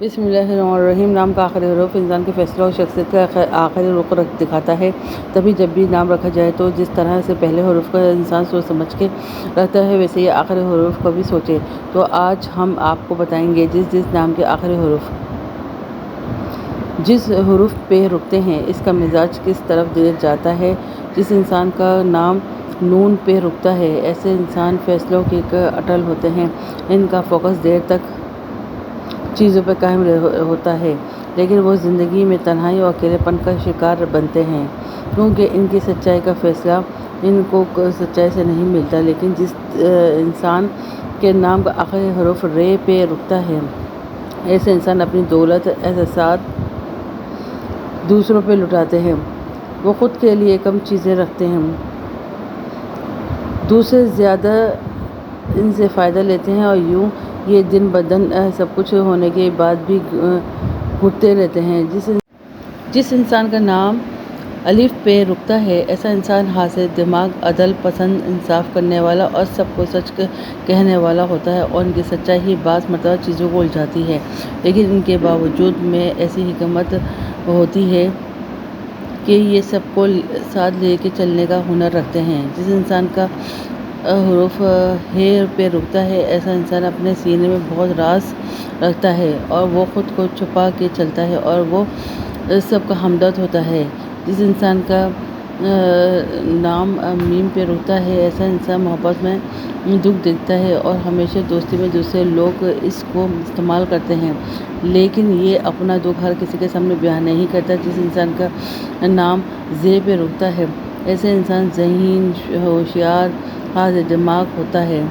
بسم اللہ الرحمن الرحیم۔ نام کا آخری حرف انسان کے فیصلوں اور شخصیت کا آخری رخ دکھاتا ہے۔ تبھی جب بھی نام رکھا جائے تو جس طرح سے پہلے حرف کا انسان سوچ سمجھ کے رکھتا ہے ویسے ہی آخری حرف کو بھی سوچے۔ تو آج ہم آپ کو بتائیں گے جس نام کے آخری حرف جس حرف پہ رکتے ہیں اس کا مزاج کس طرف جاتا ہے۔ جس انسان کا نام نون پہ رکتا ہے ایسے انسان فیصلوں کے اٹل ہوتے ہیں۔ ان کا فوکس دیر تک چیزوں پہ قائم ہوتا ہے لیکن وہ زندگی میں تنہائی اور اکیلے پن کا شکار بنتے ہیں کیونکہ ان کی سچائی کا فیصلہ ان کو سچائی سے نہیں ملتا۔ لیکن جس انسان کے نام کا آخری حرف رے پہ رکتا ہے ایسے انسان اپنی دولت احساسات دوسروں پہ لٹاتے ہیں۔ وہ خود کے لیے کم چیزیں رکھتے ہیں، دوسرے زیادہ ان سے فائدہ لیتے ہیں اور یوں یہ دن بدن سب کچھ ہونے کے بعد بھی گھٹتے رہتے ہیں۔ جس انسان کا نام الف پہ رکتا ہے ایسا انسان حاسد، دماغ، عدل پسند، انصاف کرنے والا اور سب کو سچ کہنے والا ہوتا ہے اور ان کی سچائی ہی بعض مرتبہ چیزوں کو الجھاتی ہے لیکن ان کے باوجود میں ایسی حکمت ہوتی ہے کہ یہ سب کو ساتھ لے کے چلنے کا ہنر رکھتے ہیں۔ جس انسان کا حرف ہے پہ رکتا ہے ایسا انسان اپنے سینے میں بہت راز رکھتا ہے اور وہ خود کو چھپا کے چلتا ہے اور وہ سب کا ہمدرد ہوتا ہے۔ جس انسان کا نام میم پہ رکتا ہے ایسا انسان محبت میں دکھ دیکھتا ہے اور ہمیشہ دوستی میں دوسرے لوگ اس کو استعمال کرتے ہیں لیکن یہ اپنا دکھ ہر کسی کے سامنے بیان نہیں کرتا۔ جس انسان کا نام زے پہ رکتا ہے ایسے انسان ذہین، ہوشیار، حاضر دماغ ہوتا ہے